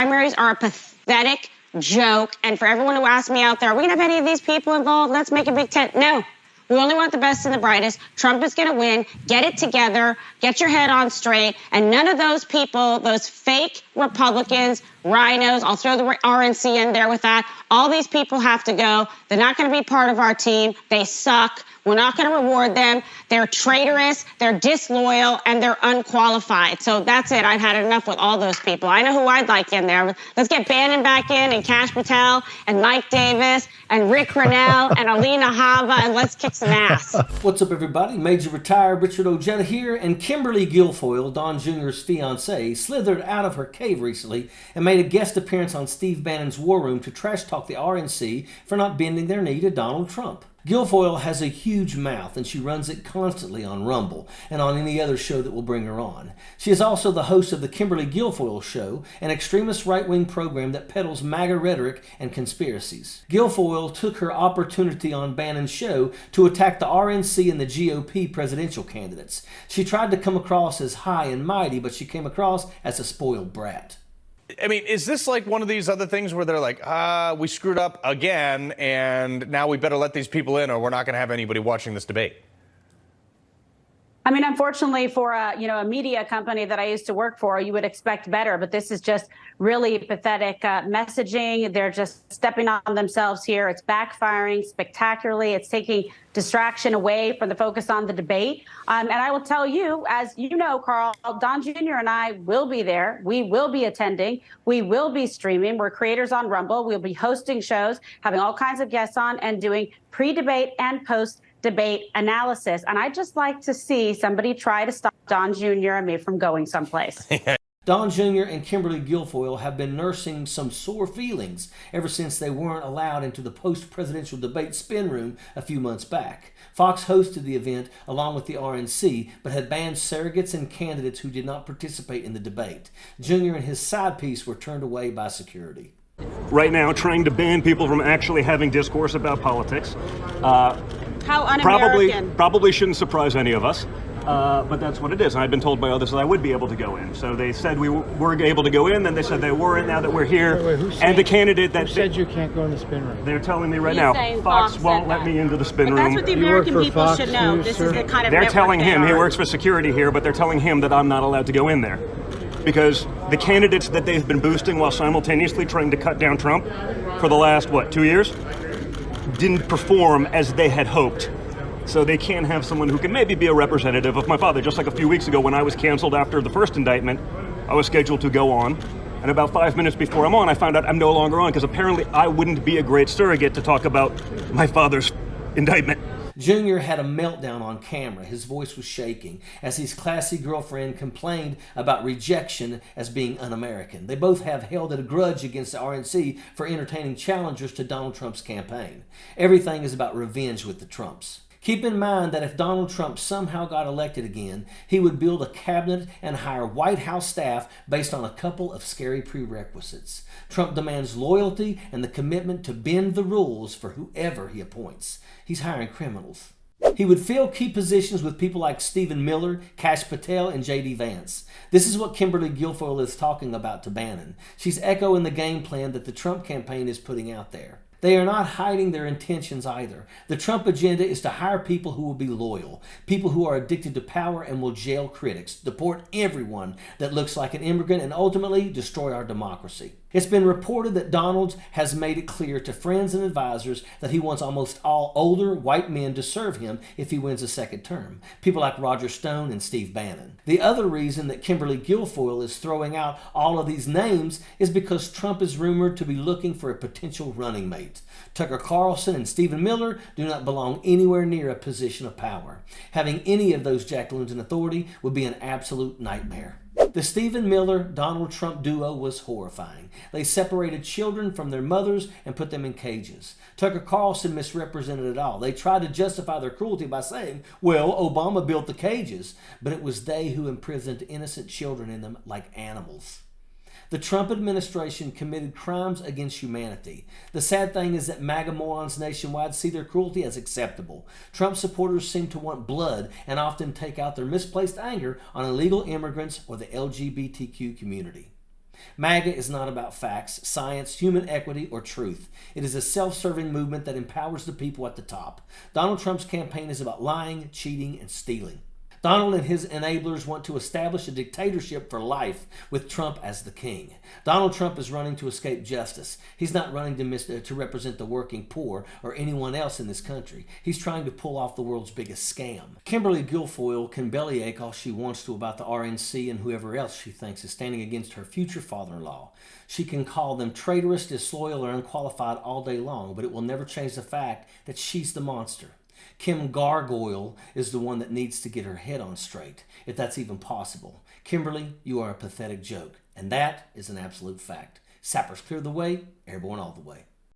Primaries are a pathetic joke. And for everyone who asked me out there, are we going to have any of these people involved? Let's make a big tent. No. We only want the best and the brightest. Trump is going to win. Get it together. Get your head on straight. And none of those people, those fake Republicans, rhinos, I'll throw the RNC in there with that. All these people have to go. They're not going to be part of our team. They suck. We're not going to reward them. They're traitorous, they're disloyal, and they're unqualified. So that's it. I've had enough with all those people. I know who I'd like in there. Let's get Bannon back in, and Kash Patel, and Mike Davis, and Rick Grenell, and Alina Hava, and let's kick some ass. What's up, everybody? Major retired Richard Ojeda here, and Kimberly Guilfoyle, Don Jr.'s fiancée, slithered out of her cave recently and made a guest appearance on Steve Bannon's War Room to trash talk the RNC for not bending their knee to Donald Trump. Guilfoyle has a huge mouth, and she runs it constantly on Rumble and on any other show that will bring her on. She is also the host of the Kimberly Guilfoyle Show, an extremist right-wing program that peddles MAGA rhetoric and conspiracies. Guilfoyle took her opportunity on Bannon's show to attack the RNC and the GOP presidential candidates. She tried to come across as high and mighty, but she came across as a spoiled brat. I mean, is this like one of these other things where they're like, we screwed up again, and now we better let these people in, or we're not going to have anybody watching this debate? I mean, unfortunately, for a media company that I used to work for, you would expect better. But this is just really pathetic messaging. They're just stepping on themselves here. It's backfiring spectacularly. It's taking distraction away from the focus on the debate. And I will tell you, as you know, Carl, Don Jr. and I will be there. We will be attending. We will be streaming. We're creators on Rumble. We'll be hosting shows, having all kinds of guests on, and doing pre-debate and post-debate analysis. And I'd just like to see somebody try to stop Don Jr. and me from going someplace. Don Jr. and Kimberly Guilfoyle have been nursing some sore feelings ever since they weren't allowed into the post-presidential debate spin room a few months back. Fox hosted the event along with the RNC, but had banned surrogates and candidates who did not participate in the debate. Jr. and his side piece were turned away by security. Right now, trying to ban people from actually having discourse about politics. How un-American. Probably shouldn't surprise any of us. But that's what it is. And I've been told by others that I would be able to go in. So they said we were able to go in, then they said they weren't. Now that we're here, and the candidate that said you can't go in the spin room. They're telling me right now, Fox won't let me into the spin room. That's what the American people should know. This is the kind of they're telling him he works for security here, but they're telling him that I'm not allowed to go in there because the candidates that they've been boosting while simultaneously trying to cut down Trump for the last 2 years didn't perform as they had hoped. So they can't have someone who can maybe be a representative of my father. Just like a few weeks ago when I was canceled after the first indictment, I was scheduled to go on. And about 5 minutes before I'm on, I found out I'm no longer on because apparently I wouldn't be a great surrogate to talk about my father's indictment. Jr. had a meltdown on camera. His voice was shaking as his classy girlfriend complained about rejection as being un-American. They both have held a grudge against the RNC for entertaining challengers to Donald Trump's campaign. Everything is about revenge with the Trumps. Keep in mind that if Donald Trump somehow got elected again, he would build a cabinet and hire White House staff based on a couple of scary prerequisites. Trump demands loyalty and the commitment to bend the rules for whoever he appoints. He's hiring criminals. He would fill key positions with people like Stephen Miller, Kash Patel, and J.D. Vance. This is what Kimberly Guilfoyle is talking about to Bannon. She's echoing the game plan that the Trump campaign is putting out there. They are not hiding their intentions either. The Trump agenda is to hire people who will be loyal, people who are addicted to power and will jail critics, deport everyone that looks like an immigrant, and ultimately destroy our democracy. It's been reported that Donald has made it clear to friends and advisors that he wants almost all older white men to serve him if he wins a second term. People like Roger Stone and Steve Bannon. The other reason that Kimberly Guilfoyle is throwing out all of these names is because Trump is rumored to be looking for a potential running mate. Tucker Carlson and Stephen Miller do not belong anywhere near a position of power. Having any of those jackaloons in authority would be an absolute nightmare. The Stephen Miller-Donald Trump duo was horrifying. They separated children from their mothers and put them in cages. Tucker Carlson misrepresented it all. They tried to justify their cruelty by saying, well, Obama built the cages, but it was they who imprisoned innocent children in them like animals. The Trump administration committed crimes against humanity. The sad thing is that MAGA morons nationwide see their cruelty as acceptable. Trump supporters seem to want blood and often take out their misplaced anger on illegal immigrants or the LGBTQ community. MAGA is not about facts, science, human equity, or truth. It is a self-serving movement that empowers the people at the top. Donald Trump's campaign is about lying, cheating, and stealing. Donald and his enablers want to establish a dictatorship for life with Trump as the king. Donald Trump is running to escape justice. He's not running to represent the working poor or anyone else in this country. He's trying to pull off the world's biggest scam. Kimberly Guilfoyle can bellyache all she wants to about the RNC and whoever else she thinks is standing against her future father-in-law. She can call them traitorous, disloyal, or unqualified all day long, but it will never change the fact that she's the monster. Kim Gargoyle is the one that needs to get her head on straight, if that's even possible. Kimberly, you are a pathetic joke, and that is an absolute fact. Sappers clear the way, airborne all the way.